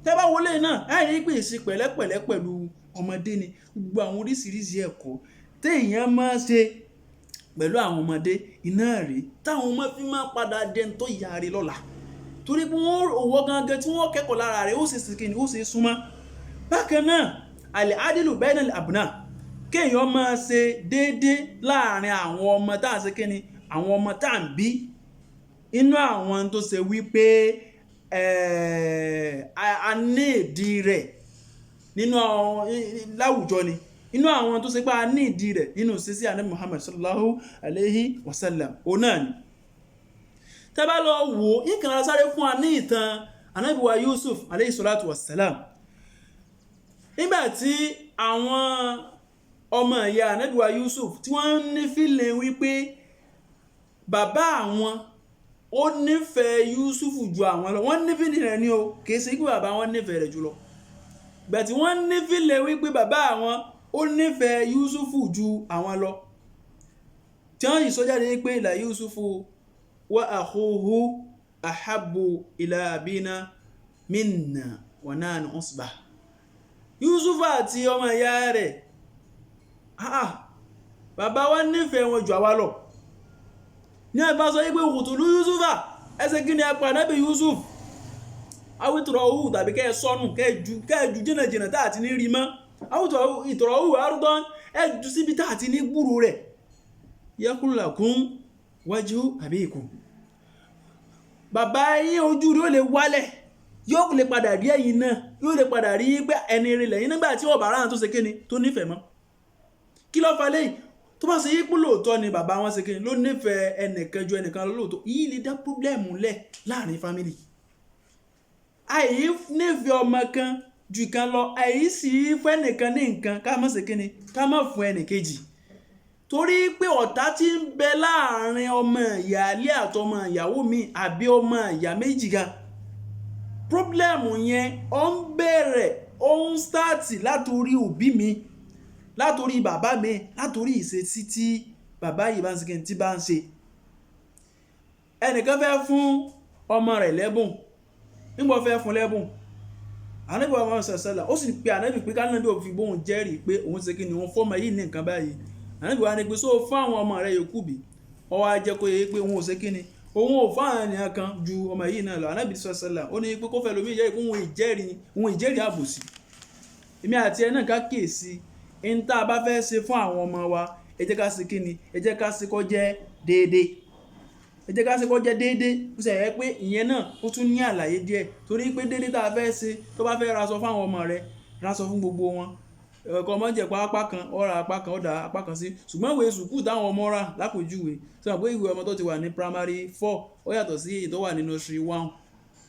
Speaker 1: tẹ́ bá wọlé náà ẹ̀ rí pé ìṣe pẹ̀lẹ́pẹ̀lẹ́ pẹ̀lú ọmọdé ni gbogbo àwọn oríṣiríṣi ẹ̀kọ́ téèyàn máa ṣe pẹ̀lú àwọn ọmọdé iná rí táwọn ọmọ fi máa padà dẹni tó yáre lọ́la torí pé wọ́n òwò gangan tí wọ́n kẹ́kọ̀ọ́ lára rẹ̀ ó sì sìnkì ní ó sì súnmọ́. bákan náà àlẹ́ adilu bainal abna kéèyàn máa ṣe déédé láàrin àwọn ọmọ tá à ń ṣe kíni àwọn ọmọ tá à ń bí inú àwọn tó ṣe wípé a ní ìdí rẹ̀ nínú láwùjọ ni inú àwọn tó ṣe pé a ní ìdí rẹ̀ nínú sísí Ànábì Muhammad sallallahu alaihi wasallam òun náà ni. tẹ́bá lọ wò ìkànnà sáré fún wa ní ìtàn Ànábì wa Yusuf alaihi salatu wassalam nígbàtí àwọn ọmọ ìyá Ànábì wa Yusuf tí wọ́n ní fílẹ̀ wípé bàbá àwọn ó nífẹ̀ẹ́ Yusuf ju àwọn lọ wọ́n nífẹ̀ẹ́ rẹ̀ ní o kìí ṣe pé bàbá wọn nífẹ̀ẹ́ rẹ̀ jùlọ bẹ̀tí wọ́n nífẹ̀ẹ́ wípé bàbá àwọn ó nífẹ̀ẹ́ Yusufu ju àwọn lọ tí wọ́n yìí sọ́jáde pé la Yusufu wa akhuhu ahabbu ila abina minna wa nahnu usbah. Yusuf àti ọmọ ìyá rẹ̀ bàbá wa nífẹ̀ẹ́ wọn jù àwa lọ ní ẹ̀bá sọ wípé uqtulu Yusufa ẹsẹ̀ kí ni ẹ pa Nábì Yusuf awítọ̀rọ̀ owó tàbí kẹ́ ẹ sọnù kẹ́ ẹ jù jìnnà tá àti ní rí mọ́ awítọ̀rọ̀ owó arúgbọ́n ẹ jù síbi tá àti ní gbúrò rẹ̀ yakun lakum wajhu abikum bàbá yín ojú rí ó lè wálẹ̀ yóò lè padà rí ẹ̀yin náà yóò lè padà rí pé ẹni rí lẹ́yìn nígbà tí ọ̀bà ráhàn tó ṣe kíni tó nífẹ̀ẹ́ mọ́ kí ló fa lẹ́yìn tó bá ṣe yípo lóòótọ́ ni bàbá wọn ṣe kíni ló nífẹ̀ẹ́ ẹnìkan ju ẹnìkan lóòótọ́ yìí lè dá pọ́blẹ́mù lẹ̀ láàrin fámìlì àìyí nífẹ̀ẹ́ ọmọ kan ju kan lọ àìyí sì fún ẹnìkan ní nǹkan ká má ṣe kíni ká má fún ẹnìkejì torí pé ọ̀tá tí ń bẹ láàrin ọmọ ìyáálé àtọmọ ìyàwó mi àbí ọmọ ìyá méjì gan pọ́blẹ́mù yẹn ó ń bẹ̀rẹ̀ ó ń stáàtì látòrí òbí mi látòrí bàbá mi látòrí ìṣesí tí bàbá yìí bá ń ṣe tí bá ń ṣe ẹnìkan fẹ́ fún ọmọ rẹ̀ lẹ́bùn nígbà fẹ́ fún lẹ́bùn Ànábì Muhammad sallallahu ó sì pe Ànábì pé kánàbí òfin bóun jẹ́rìí pé òun ṣe kí ni òun fọ́mọ yìí ní nǹkan báyìí Ànábì wa ni pé só fún àwọn ọmọ rẹ̀ yòókù bí ó wá jẹ́ kó yẹ pé òun ò ṣe kí ni òun ò fún àwọn ènìyàn kan ju ọmọ yìí náà lọ Ànábì sallallahu ó ní pé kó fẹ́ lómi ìjẹ́rìí pé òun ìjẹ́rìí àbòsí èmi àti ẹ náà ká kíyèsí ń tá a bá fẹ́ ṣe fún àwọn ọmọ wa ẹ jẹ́ ká ṣe kí ni ẹ jẹ́ ká ṣe kó jẹ́ déédéé ẹ jẹ́ ká ṣe kó jẹ́ déédéé ó sì yẹ pé ìyẹn náà ó tún ní àlàyé díẹ̀ torí pé déédéé tá a fẹ́ ṣe tó bá fẹ́ raṣọ fún àwọn ọmọ rẹ̀ raṣọ fún gbogbo wọn ẹ̀kọ́ ọmọ jẹ̀ pa apá kan ó ra apá kan ó dá apá kan sí ṣùgbọ́n ìwé sùkúù táwọn ọmọ rà lápòjúwe sọ pé ìwé ọmọ tó ti wà ní primary 4 ó yàtọ̀ sí èyí tó wà ní nursery 1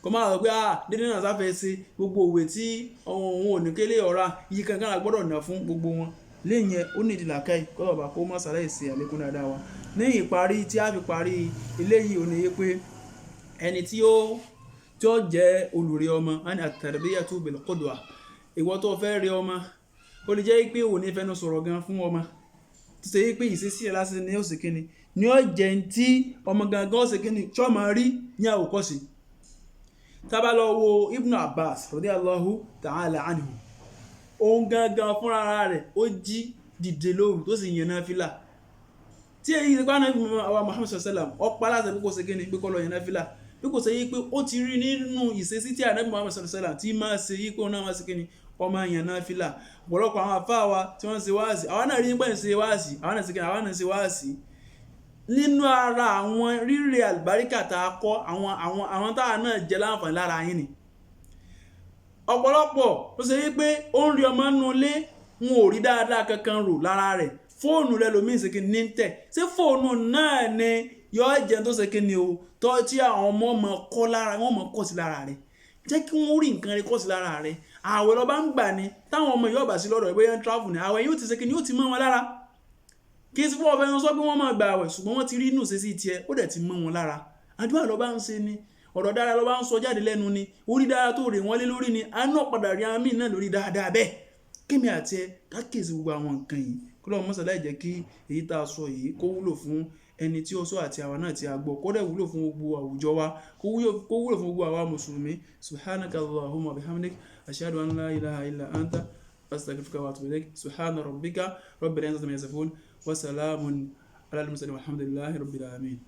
Speaker 1: kọ́ máa rọ pé déédéé náà sáfẹ́ ṣe gbogbo òwe tí òun ò ní kélé ọ̀ra yìí kankan àgbọ́dọ̀ ná fún gbogbo wọn lẹ́yìn ẹ̀ ó ní ìdílàkàì kọ́lọ̀ bá kó mọ́ sàlẹ̀ ìsìn àlékún dáadáa wa ní ìparí tí a fi parí eléyìí ò ní yé pé ẹni tí ó jẹ́ olùrè ọmọ àni at-tarbiyatu bil-qudwa ìwọ tó fẹ́ rí ọmọ ó lè jẹ́ pé òun ní fẹ́nu sọ̀rọ̀ gan fún ọmọ tó ṣe pé ìṣesí ẹ̀ lásìkò ní òsì kíni ní ó jẹ́ tí ọmọ gangan òsì kíni tí ọmọ rí ní àwòkọ́sí tábà lọ wo Ibn Abbas radiyallahu ta'ala anhu òun gangan fúnra rẹ̀ ó jí dìde lóru tó sì yẹn náfìlà tí èyí ti pàánà àwọn Muhammad sallam ọ̀pá láti bí kò ṣe kíni pé kọ́ lọ yẹn náfìlà bí kò ṣe yí pé ó ti rí nínú ìṣesí tí Ànábì Muhammad sallam tí máa ṣe yí pé òun náà máa ṣe kíni ọmọ yẹn náfìlà ọ̀pọ̀lọpọ̀ àwọn àfáà wa tí wọ́n ṣe wáàsí àwọn náà rí nígbà ṣe wáàsí àwọn náà ṣe kíni àwọn náà ṣe wáàsí nínú ara àwọn rírè àlùbáríkà tá a kọ́ àwọn táwa náà jẹ láǹfààní lára yín ni ọ̀pọ̀lọpọ̀ ó ṣe wípé ó ń rí ọmọ nínú ilé wọn ò rí dáadáa kankan rò lára rẹ̀ fóònù rẹ̀ lómi ìṣèkí ní tẹ̀ ṣé fóònù náà ni yóò jẹ́ tó ṣe kí ni o tó tí àwọn ọmọ ọmọ kọ́ lára wọn mọ̀ kọ́ sí lára rẹ̀ jẹ́ kí wọ́n rí nǹkan rẹ̀ kọ́ sí lára rẹ̀ àwẹ̀ lọ́ba ń gbà ní táwọn ọmọ yóò bá sí lọ́dọ̀ ẹgbẹ́ yẹn travel ní àwẹ̀ yóò ti ṣe kí ni yóò ti mọ́ wọn lára kí sí fún ọ̀fẹ́ wọn sọ pé wọ́n máa gbà àwẹ̀ ṣùgbọ́n wọ́n ti rí inú ṣe sí tiẹ̀ ó dẹ̀ ti mọ́ wọn lára àdúrà lọ́ba ń ṣe ni ọ̀rọ̀ dára lọ́ba ń sọ jáde lẹ́nu ni orí dára tó rè wọ́n lé lórí ni a náà padà rí àmì náà lórí dáadáa bẹ́ẹ̀ kémi àti ẹ kákèsí gbogbo àwọn nǹkan yìí kó lọ́wọ́ mọ́sálá ìjẹ́ kí èyí tá a sọ yìí kó wúlò fún ẹni tí ó sọ àti àwa náà tí a gbọ́ kó dẹ̀ wúlò fún gbogbo àwùjọ wa kó wúlò fún gbogbo àwa mùsùlùmí subhanaka allahumma bihamdik ashhadu an la ilaha illa anta astaghfiruka wa atubu ilaik subhana rabbika rabbil izzati amma yasifun wa salamun ala al mursalin walhamdulillahi rabbil alamin.